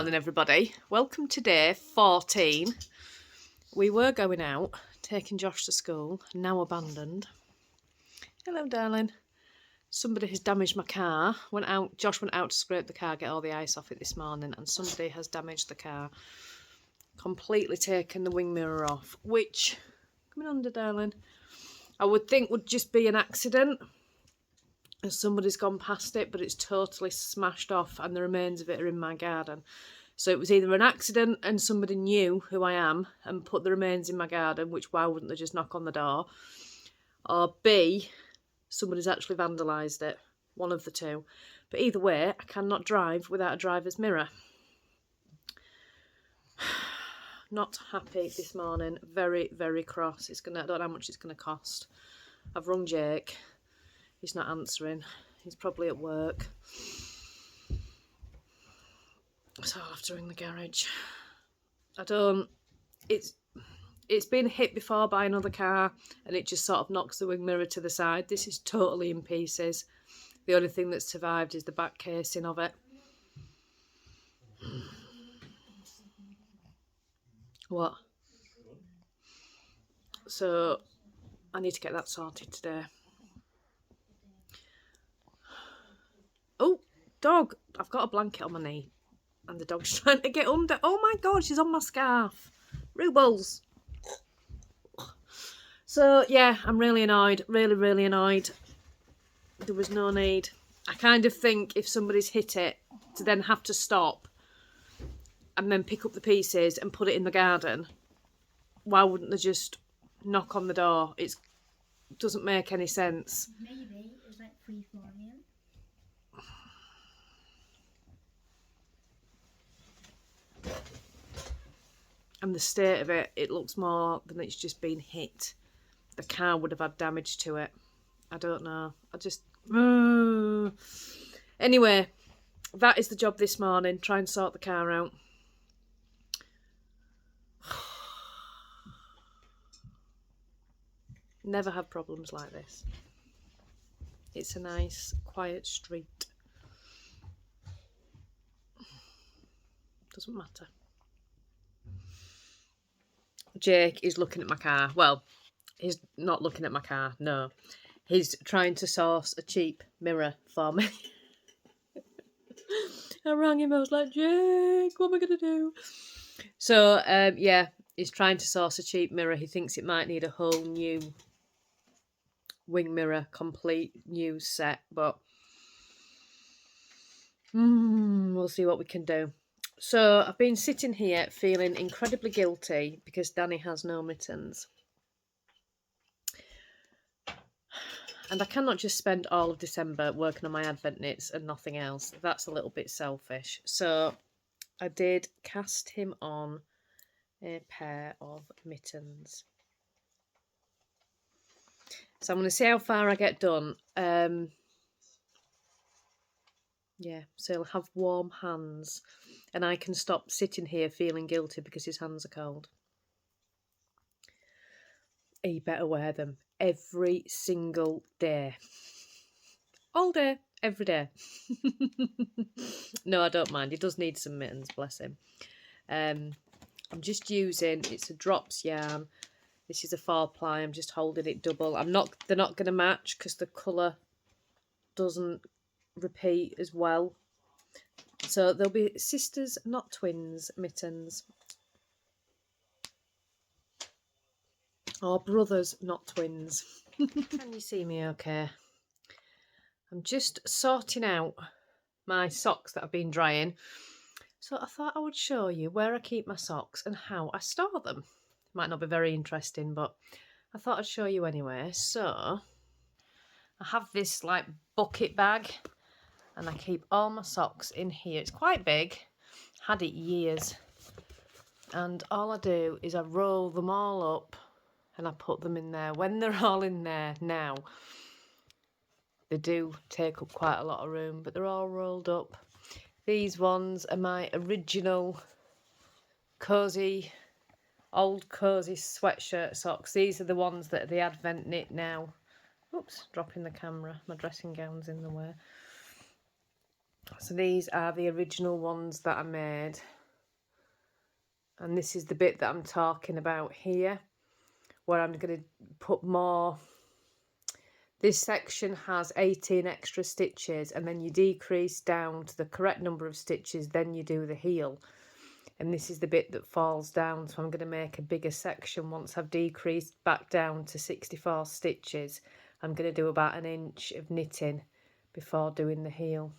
morning, everybody. Welcome to day 14. We were going out, taking Josh to school, now abandoned. Hello, darling. Somebody has damaged my car. Josh went out to scrape the car, get all the ice off it this morning, and somebody has damaged the car. Completely taken the wing mirror off, which, coming under, darling, I would think would just be an accident. Somebody's gone past it, but it's totally smashed off and the remains of it are in my garden. So it was either an accident and somebody knew who I am and put the remains in my garden, which why wouldn't they just knock on the door? Or B, somebody's actually vandalised it. One of the two. But either way, I cannot drive without a driver's mirror. Not happy this morning. Very, very cross. I don't know how much it's going to cost. I've rung Jake. He's not answering. He's probably at work. So I'll have to ring the garage. It's been hit before by another car and it just sort of knocks the wing mirror to the side. This is totally in pieces. The only thing that's survived is the back casing of it. What? So I need to get that sorted today. Oh, dog. I've got a blanket on my knee. And the dog's trying to get under. Oh my God, she's on my scarf. Rubles. So, yeah, I'm really annoyed. Really, really annoyed. There was no need. I kind of think if somebody's hit it, to then have to stop and then pick up the pieces and put it in the garden, why wouldn't they just knock on the door? It doesn't make any sense. Maybe it was like free falling. And the state of it, it looks more than it's just been hit. The car would have had damage to it. I don't know. Anyway, that is the job this morning. Try and sort the car out. Never had problems like this. It's a nice, quiet street. Doesn't matter. Jake is looking at my car. Well, he's not looking at my car, no. He's trying to source a cheap mirror for me. I rang him, I was like, Jake, what am I going to do? So, yeah, he's trying to source a cheap mirror. He thinks it might need a whole new wing mirror, complete new set, but we'll see what we can do. So I've been sitting here feeling incredibly guilty because Danny has no mittens. And I cannot just spend all of December working on my advent knits and nothing else. That's a little bit selfish. So I did cast him on a pair of mittens. So I'm going to see how far I get done. Yeah, so he'll have warm hands. And I can stop sitting here feeling guilty because his hands are cold. He better wear them every single day. All day, every day. No, I don't mind. He does need some mittens, bless him. I'm just using, it's a drops yarn. This is a 4-ply. I'm just holding it double. They're not going to match because the colour doesn't repeat as well. So there'll be sisters, not twins, mittens. Or brothers, not twins. Can you see me okay? I'm just sorting out my socks that I've been drying. So I thought I would show you where I keep my socks and how I store them. Might not be very interesting, but I thought I'd show you anyway. So I have this like bucket bag and I keep all my socks in here. It's quite big, had it years. And all I do is I roll them all up and I put them in there. When they're all in there now, they do take up quite a lot of room, but they're all rolled up. These ones are my original old cosy sweatshirt socks. These are the ones that are the advent knit now. Oops, dropping the camera. My dressing gown's in the way. So these are the original ones that I made. And this is the bit that I'm talking about here, where I'm going to put more. This section has 18 extra stitches, and then you decrease down to the correct number of stitches, then you do the heel. And this is the bit that falls down, so I'm going to make a bigger section once I've decreased back down to 64 stitches. I'm going to do about 1 inch of knitting before doing the heel.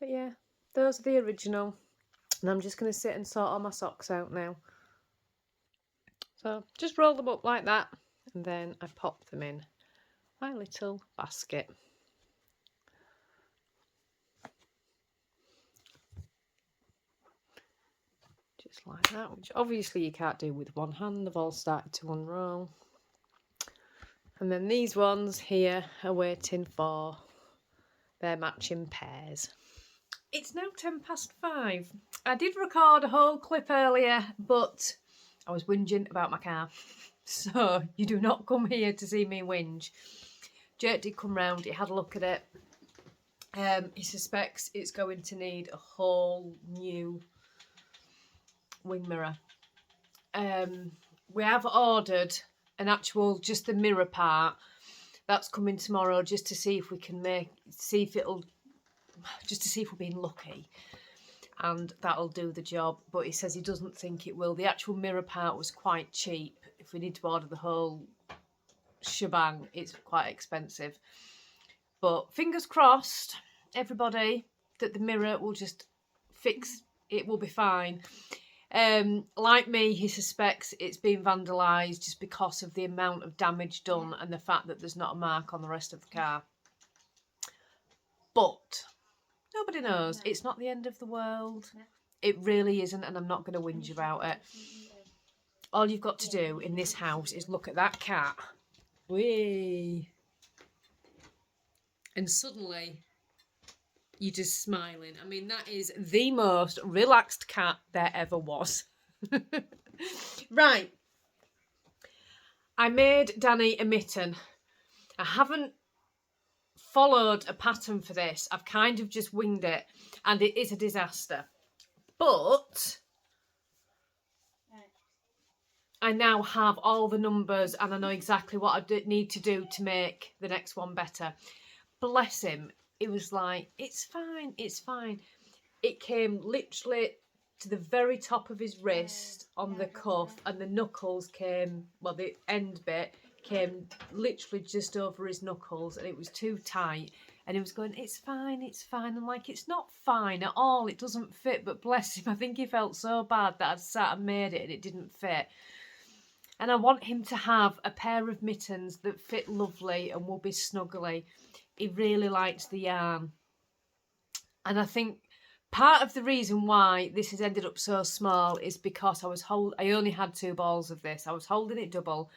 But yeah, those are the original, and I'm just going to sit and sort all my socks out now. So just roll them up like that, and then I pop them in my little basket. Just like that, which obviously you can't do with one hand. They've all started to unroll. And then these ones here are waiting for their matching pairs. It's now 5:10. I did record a whole clip earlier, but I was whinging about my car. So you do not come here to see me whinge. Jake did come round, he had a look at it. He suspects it's going to need a whole new wing mirror. We have ordered an actual, just the mirror part. That's coming tomorrow, just to see if we can just to see if we're being lucky. And that'll do the job, but he says he doesn't think it will. The actual mirror part was quite cheap. If we need to order the whole shebang, it's quite expensive. But fingers crossed, everybody, that the mirror will just fix, it will be fine. Like me, he suspects it's been vandalised just because of the amount of damage done and the fact that there's not a mark on the rest of the car. But nobody knows. It's not the end of the world. It really isn't, and I'm not going to whinge about it. All you've got to do in this house is look at that cat. Whee! And suddenly, you're just smiling. I mean, that is the most relaxed cat there ever was. Right. I made Danny a mitten. I haven't followed a pattern for this. I've kind of just winged it, and it is a disaster. But I now have all the numbers, and I know exactly what I need to do to make the next one better. Bless him. It was like, it's fine, it's fine. It came literally to the very top of his wrist on the cuff, and the knuckles came, well, the end bit came literally just over his knuckles, and it was too tight. And he was going, it's fine, it's fine. I'm like, it's not fine at all. It doesn't fit. But bless him, I think he felt so bad that I'd sat and made it and it didn't fit. And I want him to have a pair of mittens that fit lovely and will be snuggly. He really likes the yarn. And I think part of the reason why this has ended up so small is because I only had 2 balls of this. I was holding it double,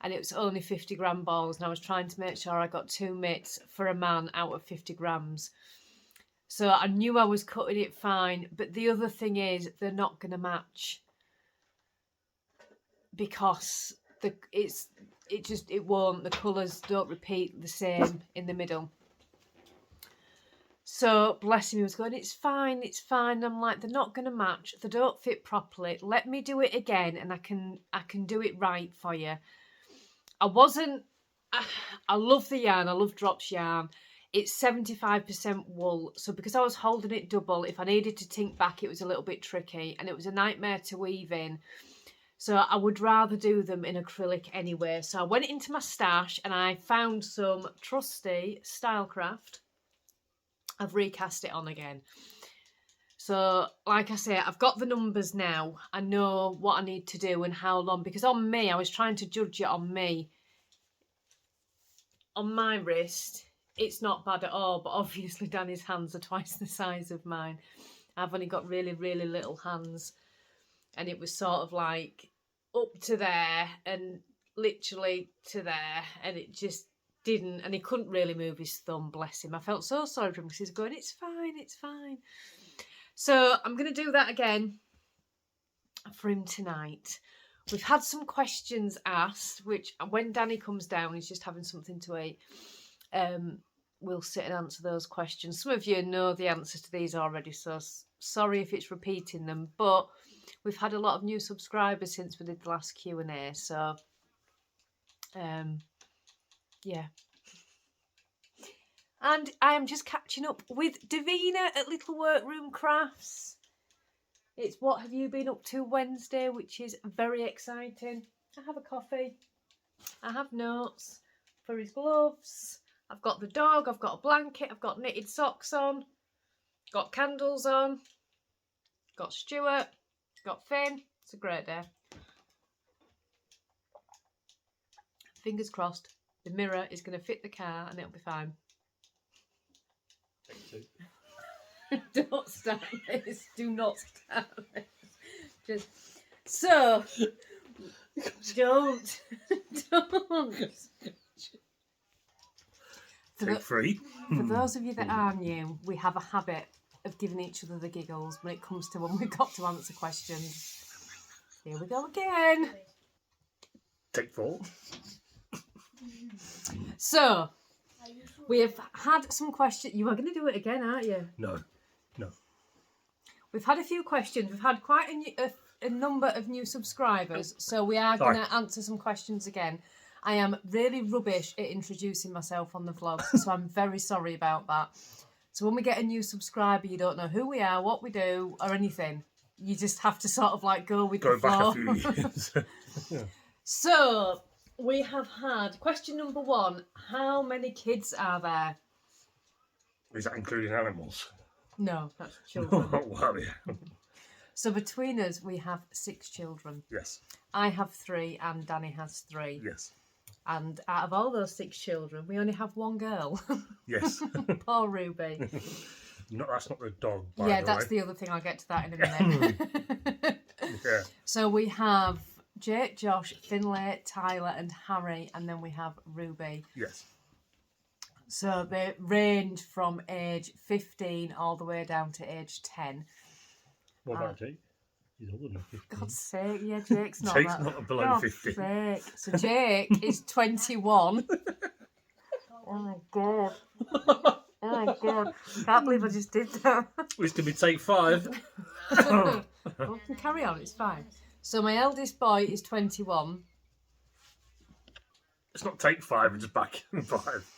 and it was only 50 gram balls, and I was trying to make sure I got 2 mitts for a man out of 50 grams. So I knew I was cutting it fine, but the other thing is they're not going to match, because it won't. The colours don't repeat the same in the middle. So bless him, he was going, it's fine, it's fine. I'm like, they're not going to match. They don't fit properly. Let me do it again, and I can do it right for you. I love the yarn. I love Drops yarn. It's 75% wool. So because I was holding it double, if I needed to tink back, it was a little bit tricky, and it was a nightmare to weave in. So I would rather do them in acrylic anyway. So I went into my stash and I found some trusty Stylecraft. I've recast it on again. So, like I say, I've got the numbers now. I know what I need to do and how long. Because on me, I was trying to judge it on me. On my wrist, it's not bad at all. But obviously, Danny's hands are twice the size of mine. I've only got really, really little hands. And it was sort of like up to there and literally to there. And it just didn't. And he couldn't really move his thumb, bless him. I felt so sorry for him because he's going, it's fine, it's fine. So I'm going to do that again for him tonight. We've had some questions asked, which when Danny comes down, he's just having something to eat. We'll sit and answer those questions. Some of you know the answer to these already, so sorry if it's repeating them. But we've had a lot of new subscribers since we did the last Q&A, so yeah. And I am just catching up with Davina at Little Workroom Crafts. It's What Have You Been Up To Wednesday, which is very exciting. I have a coffee. I have notes for his gloves. I've got the dog. I've got a blanket. I've got knitted socks on. Got candles on. Got Stuart. Got Finn. It's a great day. Fingers crossed. The mirror is going to fit the car and it'll be fine. Don't start this. Do not start this. Just so. Don't. Take three. For those of you that are new, we have a habit of giving each other the giggles when it comes to when we've got to answer questions. Here we go again. Take four. So, we have had some questions. You are going to do it again, aren't you? No. We've had a few questions. We've had quite a number of new subscribers, so we are going to answer some questions again. I am really rubbish at introducing myself on the vlog, so I'm very sorry about that. So when we get a new subscriber, you don't know who we are, what we do, or anything. You just have to sort of like go with the flow. Go back a few years. Yeah. So, we have had question number 1. How many kids are there? Is that including animals? No, that's children. Well, yeah. So between us, we have 6 children. Yes. I have 3 and Danny has 3. Yes. And out of all those 6 children, we only have 1 girl. Yes. Poor Ruby. No, that's not the dog, by Yeah, the that's way. the other thing. I'll get to that in a minute. Yeah. So we have Jake, Josh, Finlay, Tyler and Harry, and then we have Ruby. Yes. So they range from age 15 all the way down to age 10. What about Jake? He's older than 15. God's sake, yeah, Jake's not Jake's that. not below God's 15. Sake. So Jake is 21. Oh my god. Oh my god. I can't believe I just did that. This could be take 5. Well, we can carry on, it's fine. So my eldest boy is 21. It's not take 5, it's back 5.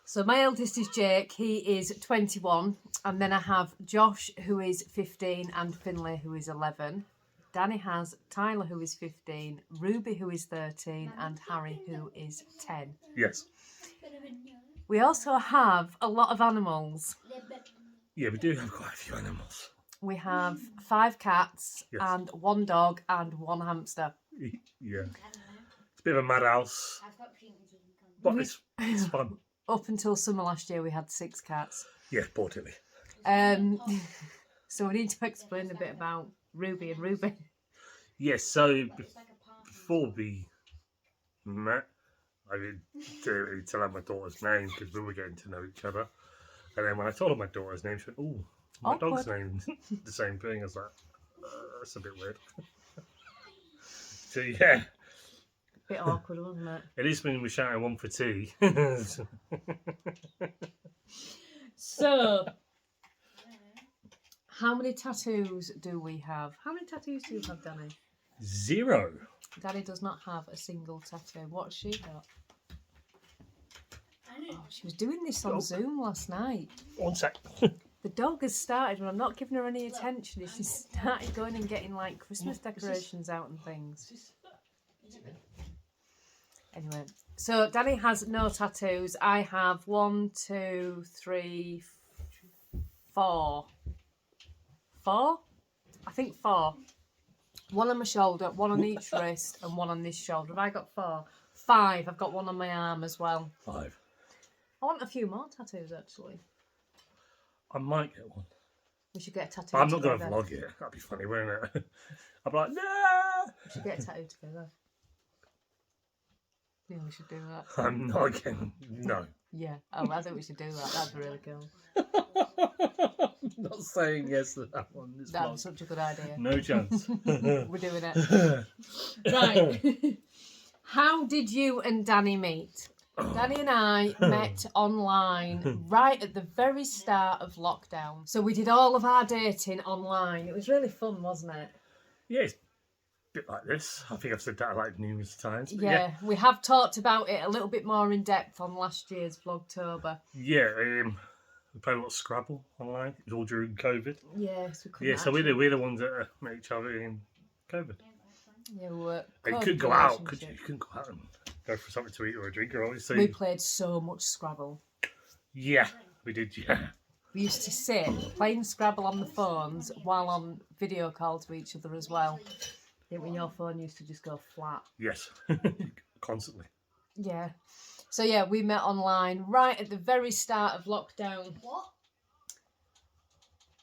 So my eldest is Jake, he is 21. And then I have Josh, who is 15, and Finlay, who is 11. Danny has Tyler, who is 15, Ruby, who is 13, and Harry, who is 10. Yes. We also have a lot of animals. Yeah, we do have quite a few animals. We have 5 cats, Yes. and 1 dog, and 1 hamster. Yeah. It's a bit of a madhouse, but it's fun. Up until summer last year, we had 6 cats. Yeah, poor Tilly. So we need to explain a bit about Ruby and Ruby. Yes, so before we met, I didn't really tell her my daughter's name because we were getting to know each other. And then when I told her my daughter's name, she went, "Oh, my dog's name's the same thing." I was like, "That's a bit weird." So yeah. Bit awkward, wasn't it? At least when we're shouting 1 for tea. So, how many tattoos do we have? How many tattoos do you have, Danny? 0. Danny does not have a single tattoo. What's she got? Oh, she was doing this on Zoom last night. 1 sec. The dog has started, and I'm not giving her any attention. She started going and getting like Christmas decorations out and things. Anyway, so Danny has no tattoos. I have 1, 2, 3, 4. 4? I think 4. 1 on my shoulder, 1 on each wrist, and 1 on this shoulder. Have I got 4? 5. I've got 1 on my arm as well. 5. I want a few more tattoos actually. I might get one. We should get a tattoo. But I'm not going to together. vlog it. That'd be funny, wouldn't it? I'd be like, no! We should get a tattoo together. Yeah, we should do that. I'm not getting. No. Yeah, I think we should do that. That'd be really cool. I'm not saying yes to that one. This That'd vlog. be such a good idea. No chance. We're doing it. Right. How did you and Danny meet? Danny and I met online right at the very start of lockdown. So we did all of our dating online. It was really fun, wasn't it? Yeah, it's a bit like this. I think I've said that like numerous times. But Yeah, we have talked about it a little bit more in depth on last year's Vlogtober. Yeah, we played a lot of Scrabble online. It was all during COVID. Yes, we couldn't. Yeah, so we're the ones that met each other in COVID. Yeah, we were. And you couldn't go out, could you? You couldn't go out and go for something to eat or a drink, or obviously. We played so much Scrabble. Yeah, we did. Yeah. We used to sit playing Scrabble on the phones while on video call to each other as well. I think when your phone used to just go flat. Yes, constantly. Yeah. So yeah, we met online right at the very start of lockdown. What?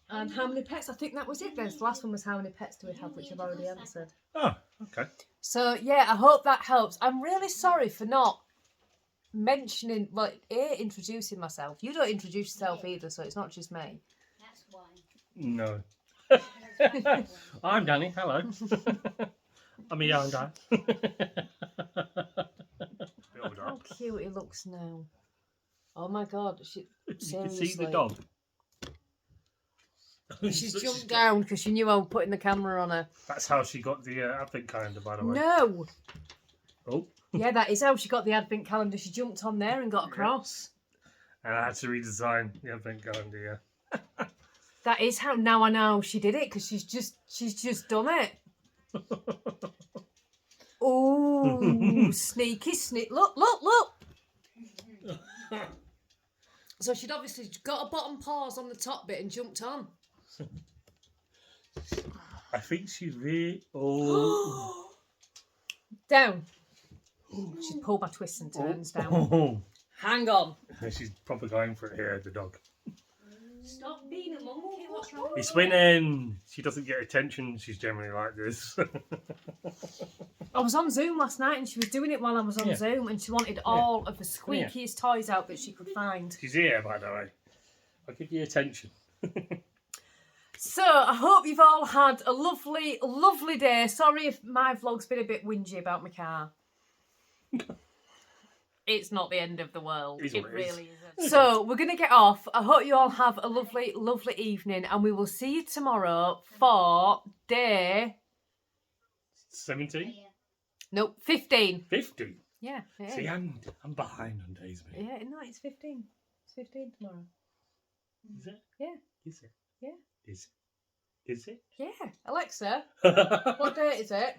And how many pets? I think that was it then. The last one was how many pets do we have, which I've already answered. Oh, okay. So yeah, I hope that helps. I'm really sorry for not mentioning, introducing myself. You don't introduce yourself either, so it's not just me. That's why. No. I'm Danny. Hello. I'm a young guy. How cute he looks now. Oh my god, You can seriously. see the dog. She's jumped down because she knew I was putting the camera on her. That's how she got the advent calendar, by the way. No! Oh. Yeah, that is how she got the advent calendar. She jumped on there and got across. And I had to redesign the advent calendar, yeah. That is how, now I know she did it because she's just done it. Oh, sneaky sneak. Look. So she'd obviously got a bottom paws on the top bit and jumped on. I think she's really... Oh. Down. She's pulled my twists and turns down. Oh. Hang on. She's probably going for it here, the dog. Stop being a monkey. What's wrong? It's when she doesn't get attention, she's generally like this. I was on Zoom last night and she was doing it while I was on Zoom and she wanted all of the squeakiest toys out that she could find. She's here, by the way. I'll give you attention. So, I hope you've all had a lovely, lovely day. Sorry if my vlog's been a bit whingy about my car. It's not the end of the world. It really isn't. So, we're going to get off. I hope you all have a lovely, lovely evening and we will see you tomorrow for day... 17? Nope, 15. 50? Yeah, it is. See, I'm behind on days, mate. Yeah, no, it's 15. It's 15 tomorrow. Is it? Yeah. Is it? Yeah. Is it? Is it? Yeah. Alexa, what date is it?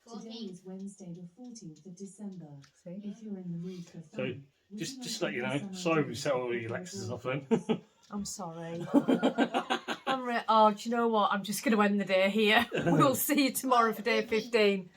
Today is Wednesday, the 14th of December. See? If you're in the mood for So, fun, just to let you know, sorry we set all the Alexas off then. I'm sorry. Oh, do you know what? I'm just going to end the day here. We'll see you tomorrow for day 15.